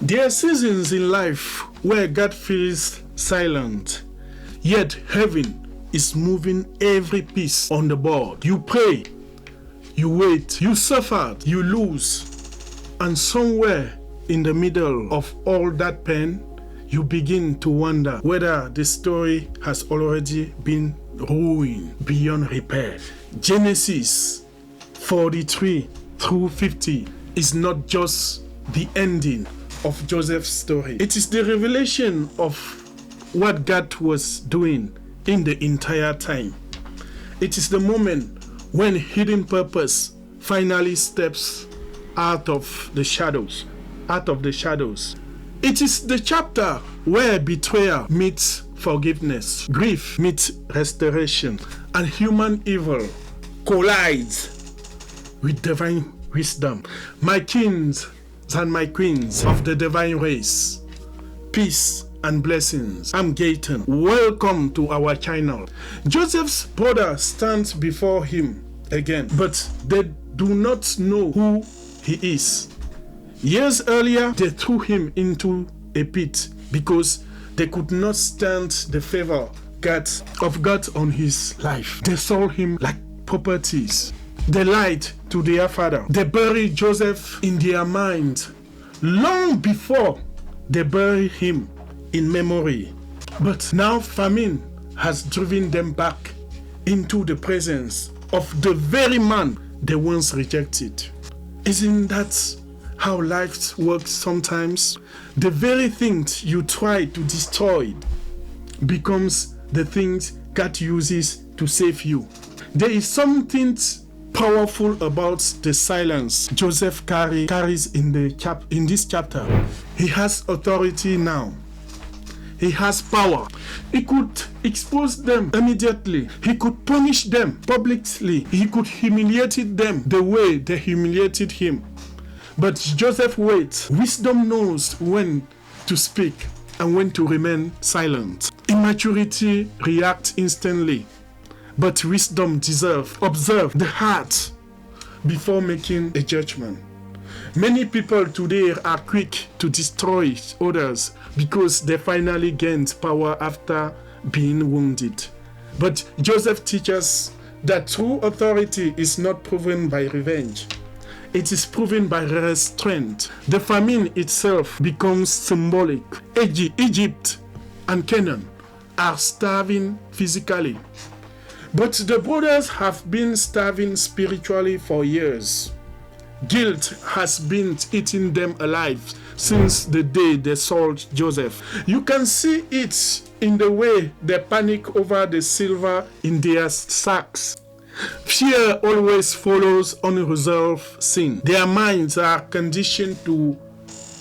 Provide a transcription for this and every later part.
There are seasons in life where God feels silent, yet heaven is moving every piece on the board. You pray, you wait, you suffered, you lose, and somewhere in the middle of all that pain, you begin to wonder whether the story has already been ruined beyond repair. Genesis 43 through 50 is not just the ending of Joseph's story. It is the revelation of what God was doing in the entire time. It is the moment when hidden purpose finally steps out of the shadows. It is the chapter where betrayal meets forgiveness, grief meets restoration, and human evil collides with divine wisdom. My kings and my queens of the divine race, peace and blessings. I'm Gayton. Welcome to our channel. Joseph's brother stands before him again, but they do not know who he is. Years earlier, they threw him into a pit because they could not stand the favor of God on his life. They sold him like properties. They lied to their father. They buried Joseph in their mind long before they buried him in memory. But now famine has driven them back into the presence of the very man they once rejected. Isn't that how life works sometimes? The very things you try to destroy becomes the things God uses to save you. There is something powerful about the silence Joseph carries in this chapter. He has authority now. He has power. He could expose them immediately. He could punish them publicly. He could humiliate them the way they humiliated him. But Joseph waits. Wisdom knows when to speak and when to remain silent. Immaturity reacts instantly, but wisdom observe the heart before making a judgment. Many people today are quick to destroy others because they finally gained power after being wounded. But Joseph teaches that true authority is not proven by revenge. It is proven by restraint. The famine itself becomes symbolic. Egypt and Canaan are starving physically, but the brothers have been starving spiritually for years. Guilt has been eating them alive since the day they sold Joseph. You can see it in the way they panic over the silver in their sacks. Fear always follows unresolved sin. Their minds are conditioned to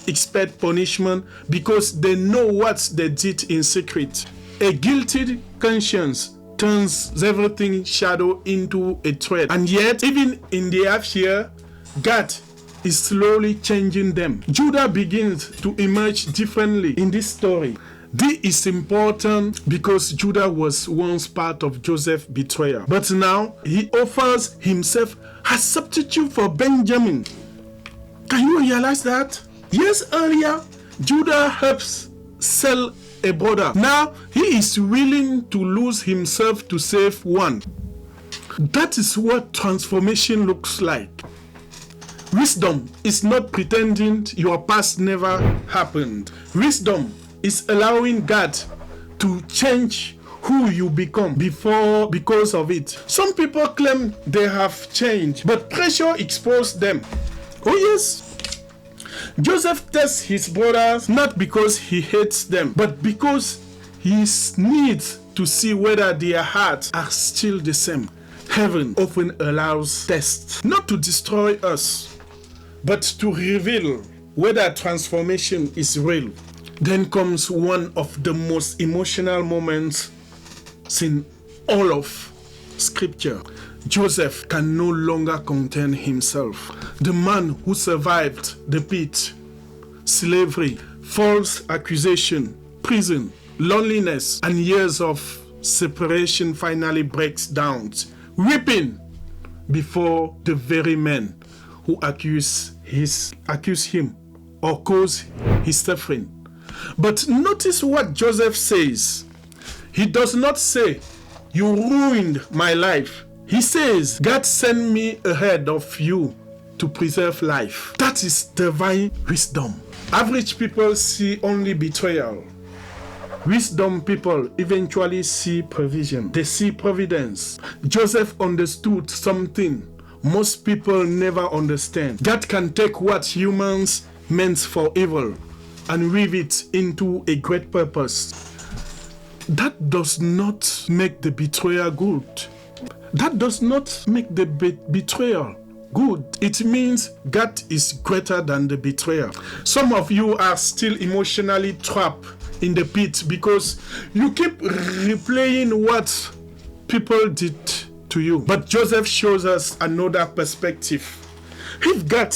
expect punishment because they know what they did in secret. A guilty conscience turns everything shadow into a threat. And yet, even in their fear, God is slowly changing them. Judah begins to emerge differently in this story. This is important because Judah was once part of Joseph's betrayal, but now he offers himself as substitute for Benjamin. Can you realize that? Years earlier, Judah helps sell a brother. Now he is willing to lose himself to save one. That is what transformation looks like. Wisdom is not pretending your past never happened. Wisdom is allowing God to change who you become because of it. Some people claim they have changed, but pressure exposed them. Oh yes. Joseph tests his brothers not because he hates them, but because he needs to see whether their hearts are still the same. Heaven often allows tests not to destroy us, but to reveal whether transformation is real. Then comes one of the most emotional moments in all of Scripture. Joseph can no longer contain himself. The man who survived the pit, slavery, false accusation, prison, loneliness, and years of separation finally breaks down, weeping before the very men who accuse him or cause his suffering. But notice what Joseph says. He does not say, "You ruined my life." He says, "God sent me ahead of you to preserve life." That is divine wisdom. Average people see only betrayal. Wisdom people eventually see provision. They see providence. Joseph understood something most people never understand. God can take what humans meant for evil and weave it into a great purpose. That does not make the betrayer good. That does not make the betrayal good. It means God is greater than the betrayer. Some of you are still emotionally trapped in the pit because you keep replaying what people did to you. But Joseph shows us another perspective. If God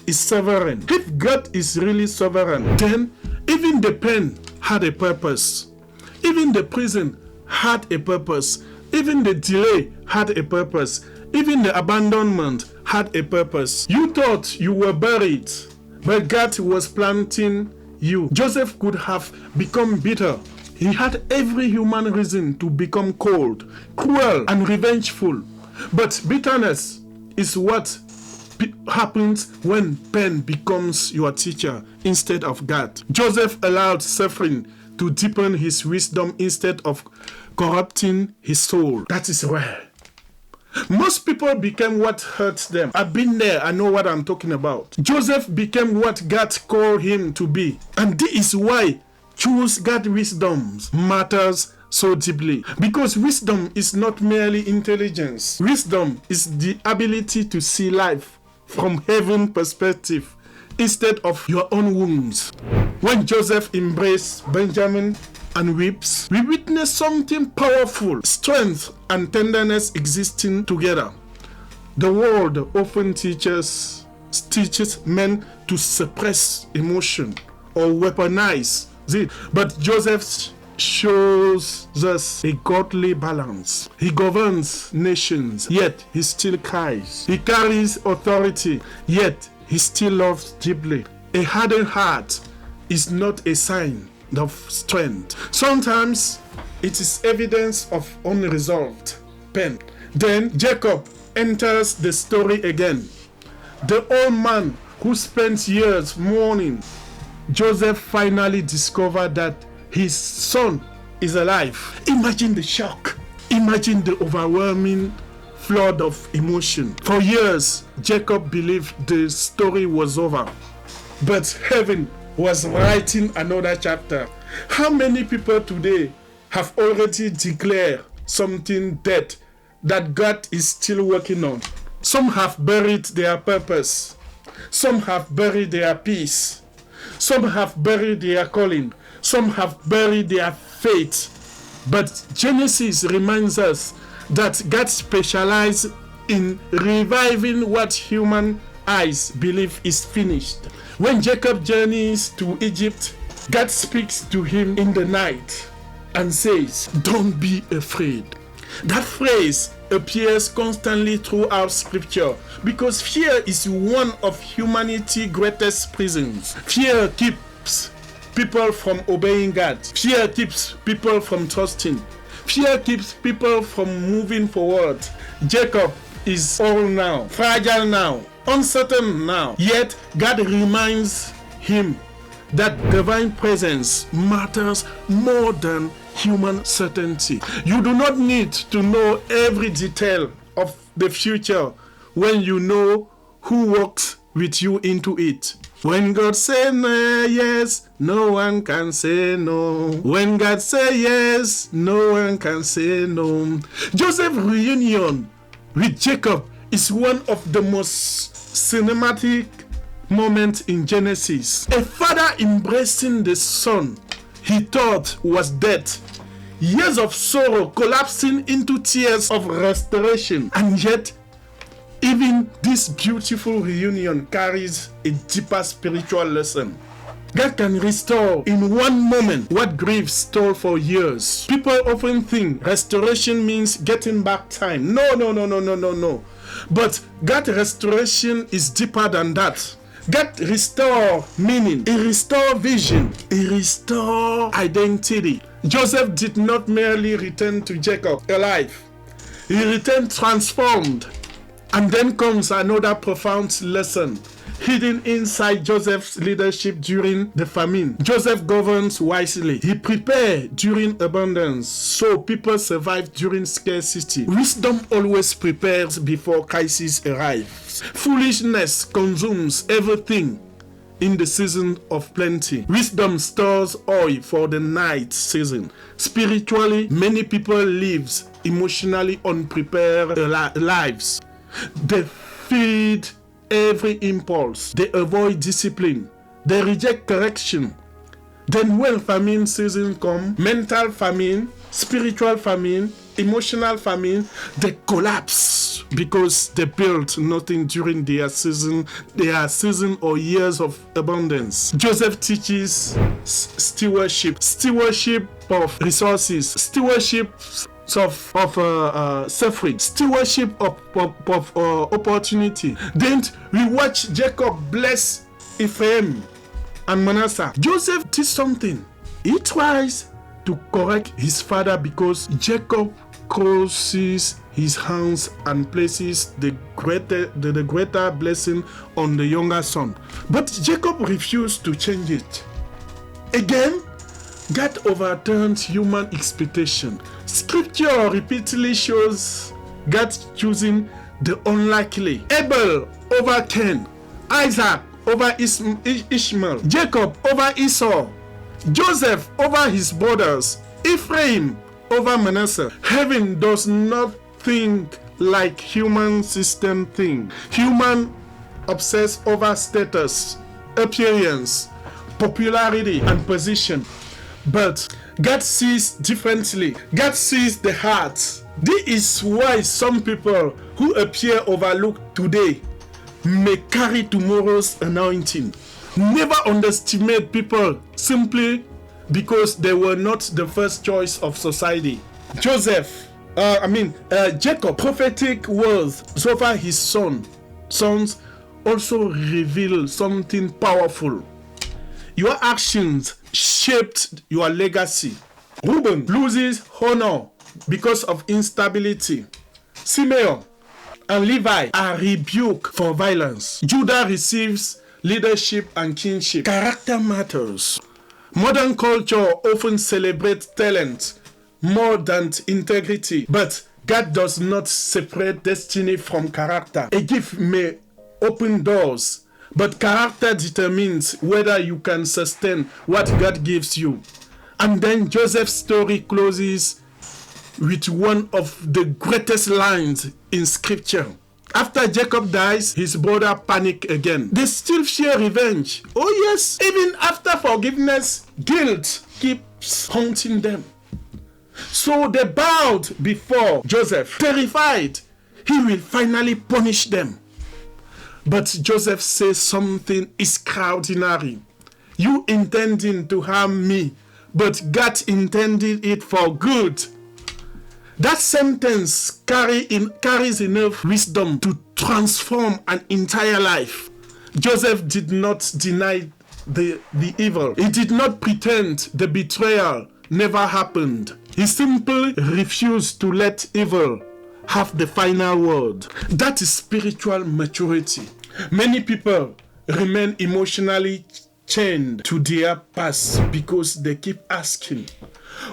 is sovereign, if God is really sovereign, then even the pen had a purpose. Even the prison had a purpose. Even the delay had a purpose. Even the abandonment had a purpose. You thought you were buried, but God was planting you. Joseph could have become bitter. He had every human reason to become cold, cruel, and revengeful. But bitterness is what happens when pain becomes your teacher instead of God. Joseph allowed suffering to deepen his wisdom instead of corrupting his soul. That is rare. Most people became what hurts them. I've been there. I know what I'm talking about. Joseph became what God called him to be. And this is why choose God's wisdom matters so deeply. Because wisdom is not merely intelligence. Wisdom is the ability to see life from heaven's perspective instead of your own wounds. When Joseph embraced Benjamin and weeps, we witness something powerful, strength and tenderness existing together. The world often teaches men to suppress emotion or weaponize it, but Joseph shows us a godly balance. He governs nations, yet he still cries. He carries authority, yet he still loves deeply. A hardened heart is not a sign of strength. Sometimes it is evidence of unresolved pain. Then Jacob enters the story again. The old man who spent years mourning. Joseph finally discovered that his son is alive. Imagine the shock. Imagine the overwhelming flood of emotion. For years, Jacob believed the story was over, but heaven was writing another chapter. How many people today have already declared something dead that God is still working on? Some have buried their purpose. Some have buried their peace. Some have buried their calling. Some have buried their faith. But Genesis reminds us that God specializes in reviving what human eyes believe is finished. When Jacob journeys to Egypt, God speaks to him in the night and says, "Don't be afraid." That phrase appears constantly throughout scripture because fear is one of humanity's greatest prisons. Fear keeps people from obeying God. Fear keeps people from trusting. Fear keeps people from moving forward. Jacob is old now, fragile now, uncertain now. Yet God reminds him that divine presence matters more than human certainty. You do not need to know every detail of the future when you know who walks with you into it. When God says yes, no one can say no. When God says yes, no one can say no. Joseph's reunion with Jacob is one of the most cinematic moments in Genesis. A father embracing the son he thought was dead. Years of sorrow collapsing into tears of restoration. And yet, even this beautiful reunion carries a deeper spiritual lesson. God can restore in one moment what grief stole for years. People often think restoration means getting back time. No. But God's restoration is deeper than that. God restore meaning. He restore vision. He restore identity. Joseph did not merely return to Jacob alive. He returned transformed. And then comes another profound lesson hidden inside Joseph's leadership during the famine. Joseph governs wisely. He prepared during abundance, so people survive during scarcity. Wisdom always prepares before crisis arrives. Foolishness consumes everything in the season of plenty. Wisdom stores oil for the night season. Spiritually, many people live emotionally unprepared lives. They feed every impulse. They avoid discipline. They reject correction. Then when famine season comes, mental famine, spiritual famine, emotional famine, they collapse because they built nothing during their season or years of abundance. Joseph teaches stewardship of resources, stewardship of suffering, stewardship of opportunity. Then we watch Jacob bless Ephraim and Manasseh. Joseph did something. He tries to correct his father because Jacob crosses his hands and places the greater blessing on the younger son. But Jacob refused to change it. Again, God overturns human expectation. Scripture repeatedly shows God choosing the unlikely. Abel over Cain, Isaac over Ishmael, Jacob over Esau, Joseph over his brothers, Ephraim over Manasseh. Heaven does not think like human system think. Human obsess over status, appearance, popularity, and position. But God sees differently. God sees the heart. This is why some people who appear overlooked today may carry tomorrow's anointing. Never underestimate people simply because they were not the first choice of society. Jacob, prophetic words over his sons also reveal something powerful. Your actions shaped your legacy. Reuben loses honor because of instability. Simeon and Levi are rebuked for violence. Judah receives leadership and kingship. Character matters. Modern culture often celebrates talent more than integrity, but God does not separate destiny from character. A gift may open doors, but character determines whether you can sustain what God gives you. And then Joseph's story closes with one of the greatest lines in scripture. After Jacob dies, his brother panic again. They still fear revenge. Oh yes, even after forgiveness, guilt keeps haunting them. So they bowed before Joseph, terrified he will finally punish them. But Joseph says something extraordinary. You intending to harm me, but God intended it for good. That sentence carries enough wisdom to transform an entire life. Joseph did not deny the evil. He did not pretend the betrayal never happened. He simply refused to let evil have the final word. That is spiritual maturity. Many people remain emotionally chained to their past because they keep asking,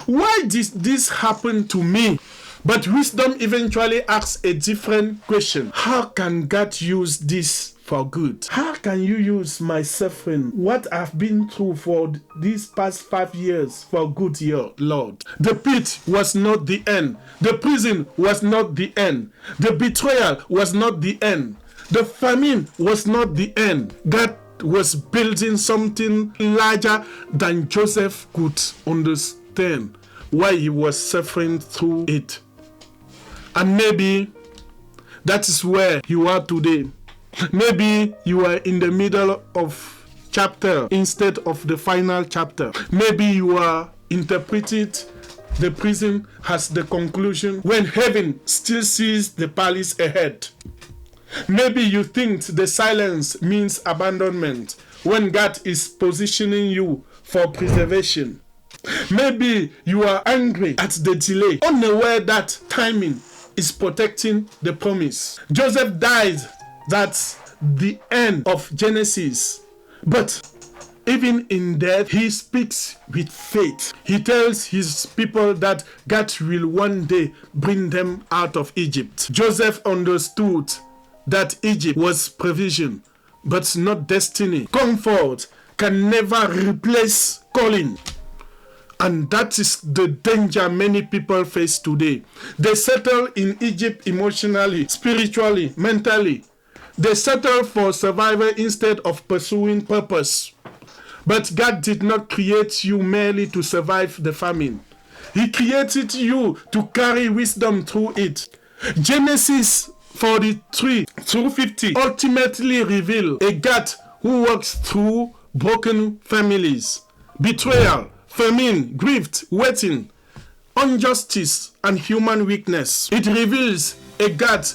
why did this happen to me? But wisdom eventually asks a different question. How can God use this for good? How can you use my suffering, what I've been through for these past 5 years, for good, Lord? The pit was not the end. The prison was not the end. The betrayal was not the end. The famine was not the end. God was building something larger than Joseph could understand why he was suffering through it. And maybe that is where you are today. Maybe you are in the middle of chapter instead of the final chapter. Maybe you are interpreted the prison as the conclusion when heaven still sees the palace ahead. Maybe you think the silence means abandonment when God is positioning you for preservation. Maybe you are angry at the delay, unaware that timing is protecting the promise. Joseph died. That's the end of Genesis. But even in death, he speaks with faith. He tells his people that God will one day bring them out of Egypt. Joseph understood that Egypt was provision, but not destiny. Comfort can never replace calling. And that is the danger many people face today. They settle in Egypt emotionally, spiritually, mentally. They settle for survival instead of pursuing purpose. But God did not create you merely to survive the famine. He created you to carry wisdom through it. Genesis 43 through 50 ultimately reveal a God who works through broken families, betrayal, famine, grief, waiting, injustice, and human weakness. It reveals a God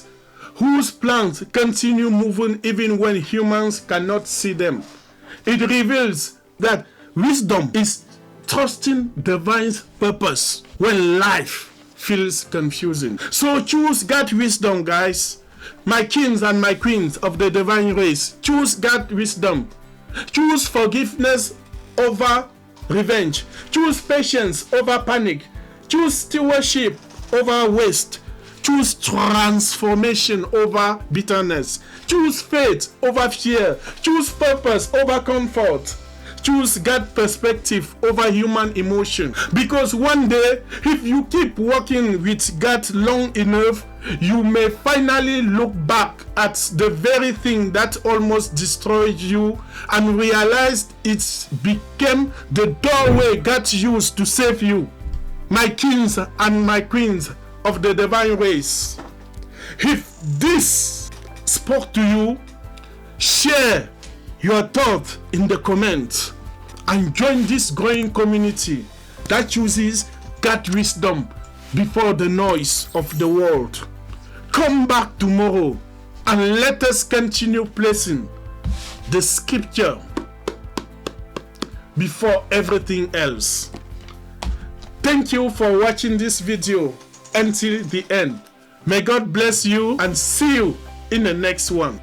whose plans continue moving even when humans cannot see them. It reveals that wisdom is trusting divine purpose when life feels confusing. So choose God's wisdom, guys. My kings and my queens of the divine race, choose God's wisdom. Choose forgiveness over revenge. Choose patience over panic. Choose stewardship over waste. Choose transformation over bitterness. Choose faith over fear. Choose purpose over comfort. Choose God's perspective over human emotion. Because one day, if you keep working with God long enough, you may finally look back at the very thing that almost destroyed you and realize it became the doorway God used to save you. My kings and my queens of the divine race, if this spoke to you, share your thoughts in the comments and join this growing community that chooses God's wisdom before the noise of the world. Come back tomorrow and let us continue placing the scripture before everything else. Thank you for watching this video until the end. May God bless you and see you in the next one.